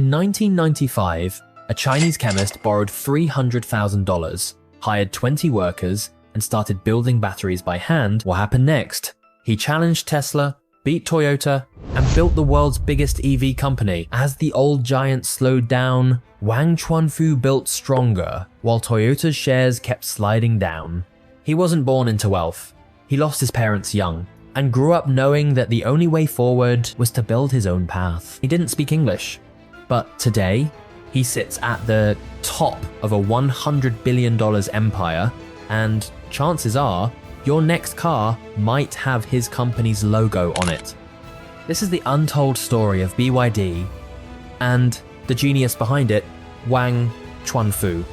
In 1995, a Chinese chemist borrowed $300,000, hired 20 workers, and started building batteries by hand. What happened next? He challenged Tesla, beat Toyota, and built the world's biggest EV company. As the old giant slowed down, Wang Chuanfu built stronger, while Toyota's shares kept sliding down. He wasn't born into wealth. He lost his parents young, and grew up knowing that the only way forward was to build his own path. He didn't speak English, but today, he sits at the top of a $100 billion empire, and chances are, your next car might have his company's logo on it. This is the untold story of BYD and the genius behind it, Wang Chuanfu.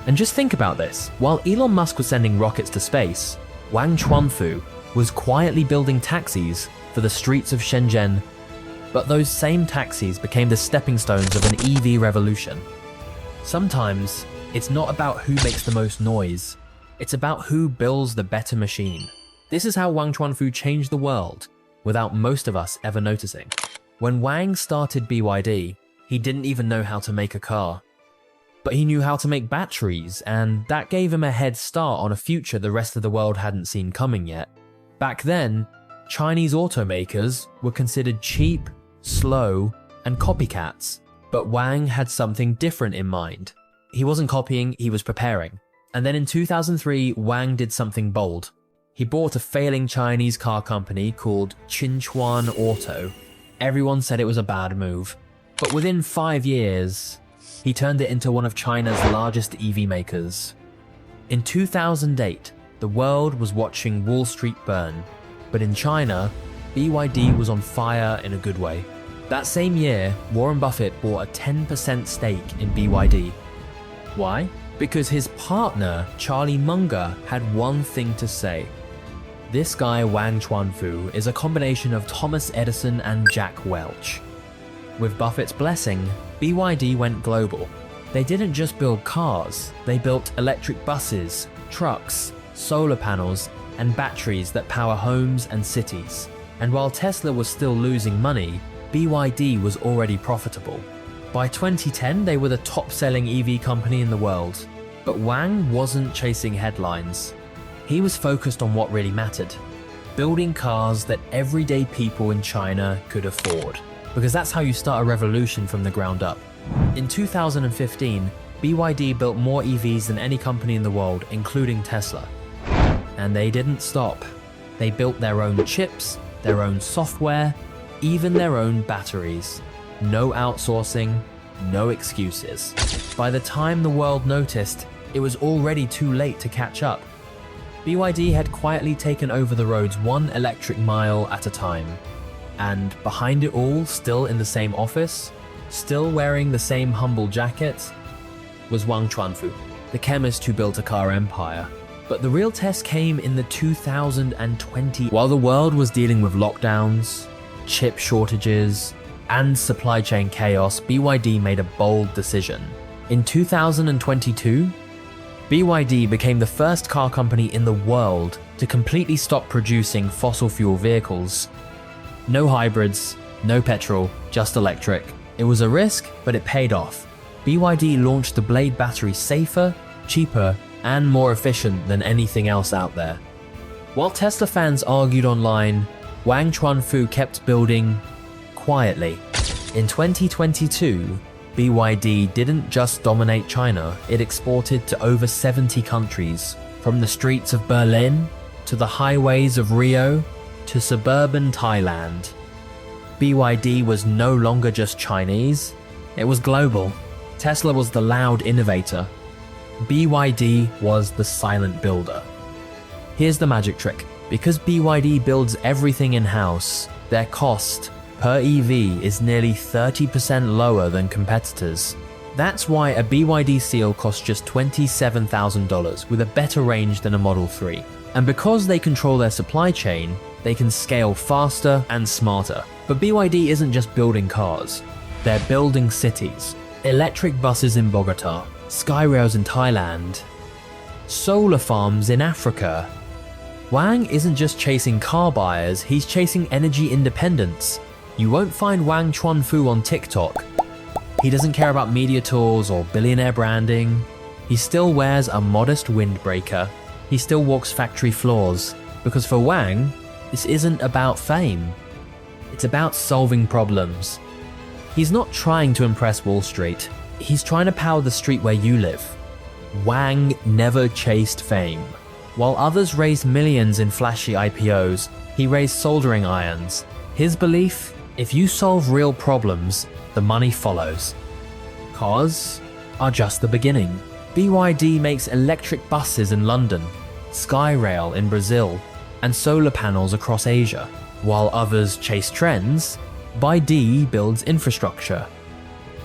And just think about this. While Elon Musk was sending rockets to space, Wang Chuanfu was quietly building taxis for the streets of Shenzhen. But those same taxis became the stepping stones of an EV revolution. Sometimes, it's not about who makes the most noise. It's about who builds the better machine. This is how Wang Chuanfu changed the world, without most of us ever noticing. When Wang started BYD, he didn't even know how to make a car. But he knew how to make batteries, and that gave him a head start on a future the rest of the world hadn't seen coming yet. Back then, Chinese automakers were considered cheap, slow, and copycats. But Wang had something different in mind. He wasn't copying, he was preparing. And then in 2003, Wang did something bold. He bought a failing Chinese car company called Qinchuan Auto. Everyone said it was a bad move. But within 5 years, he turned it into one of China's largest EV makers. In 2008, the world was watching Wall Street burn. But in China, BYD was on fire in a good way. That same year, Warren Buffett bought a 10% stake in BYD. Why? Because his partner, Charlie Munger, had one thing to say. This guy, Wang Chuanfu, is a combination of Thomas Edison and Jack Welch. With Buffett's blessing, BYD went global. They didn't just build cars, they built electric buses, trucks, solar panels, and batteries that power homes and cities. And while Tesla was still losing money, BYD was already profitable. By 2010, they were the top-selling EV company in the world. But Wang wasn't chasing headlines. He was focused on what really mattered. Building cars that everyday people in China could afford. Because that's how you start a revolution from the ground up. In 2015, BYD built more EVs than any company in the world, including Tesla. And they didn't stop. They built their own chips, their own software, even their own batteries. No outsourcing, no excuses. By the time the world noticed, it was already too late to catch up. BYD had quietly taken over the roads 1 electric mile at a time. And behind it all, still in the same office, still wearing the same humble jacket, was Wang Chuanfu, the chemist who built a car empire. But the real test came in the 2020. While the world was dealing with lockdowns, chip shortages, and supply chain chaos, BYD made a bold decision. In 2022, BYD became the first car company in the world to completely stop producing fossil fuel vehicles. No hybrids, no petrol, just electric. It was a risk, but it paid off. BYD launched the Blade battery safer, cheaper, and more efficient than anything else out there. While Tesla fans argued online, Wang Chuanfu kept building quietly. In 2022, BYD didn't just dominate China, it exported to over 70 countries, from the streets of Berlin, to the highways of Rio, to suburban Thailand. BYD was no longer just Chinese, it was global. Tesla was the loud innovator. BYD was the silent builder. Here's the magic trick. Because BYD builds everything in-house, their cost per EV is nearly 30% lower than competitors. That's why a BYD Seal costs just $27,000 with a better range than a Model 3. And because they control their supply chain, they can scale faster and smarter. But BYD isn't just building cars, they're building cities. Electric buses in Bogota, skyrails in Thailand, solar farms in Africa. Wang isn't just chasing car buyers, he's chasing energy independence. You won't find Wang Chuanfu on TikTok. He doesn't care about media tours or billionaire branding. He still wears a modest windbreaker. He still walks factory floors. Because for Wang, this isn't about fame. It's about solving problems. He's not trying to impress Wall Street. He's trying to power the street where you live. Wang never chased fame. While others raised millions in flashy IPOs, he raised soldering irons. His belief, if you solve real problems, the money follows. Cars are just the beginning. BYD makes electric buses in London, Skyrail in Brazil, and solar panels across Asia. While others chase trends, BYD builds infrastructure.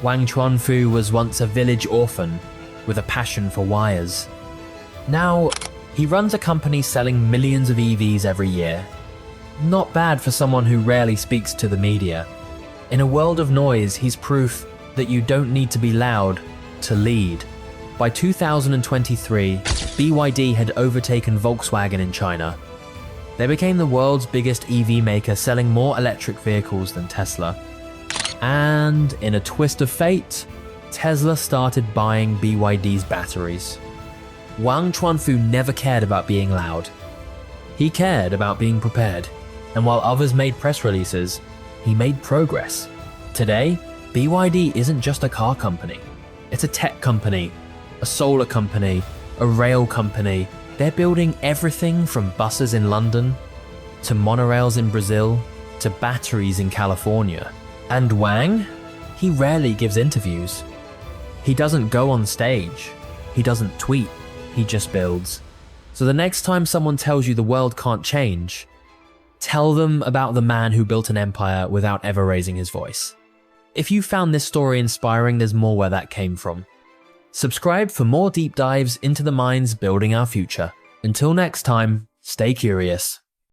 Wang Chuanfu was once a village orphan with a passion for wires. Now, he runs a company selling millions of EVs every year. Not bad for someone who rarely speaks to the media. In a world of noise, he's proof that you don't need to be loud to lead. By 2023, BYD had overtaken Volkswagen in China. They became the world's biggest EV maker, selling more electric vehicles than Tesla. And in a twist of fate, Tesla started buying BYD's batteries. Wang Chuanfu never cared about being loud. He cared about being prepared. And while others made press releases, he made progress. Today, BYD isn't just a car company. It's a tech company, a solar company, a rail company. They're building everything from buses in London, to monorails in Brazil, to batteries in California. And Wang? He rarely gives interviews. He doesn't go on stage. He doesn't tweet. He just builds. So the next time someone tells you the world can't change, tell them about the man who built an empire without ever raising his voice. If you found this story inspiring, there's more where that came from. Subscribe for more deep dives into the minds building our future. Until next time, stay curious.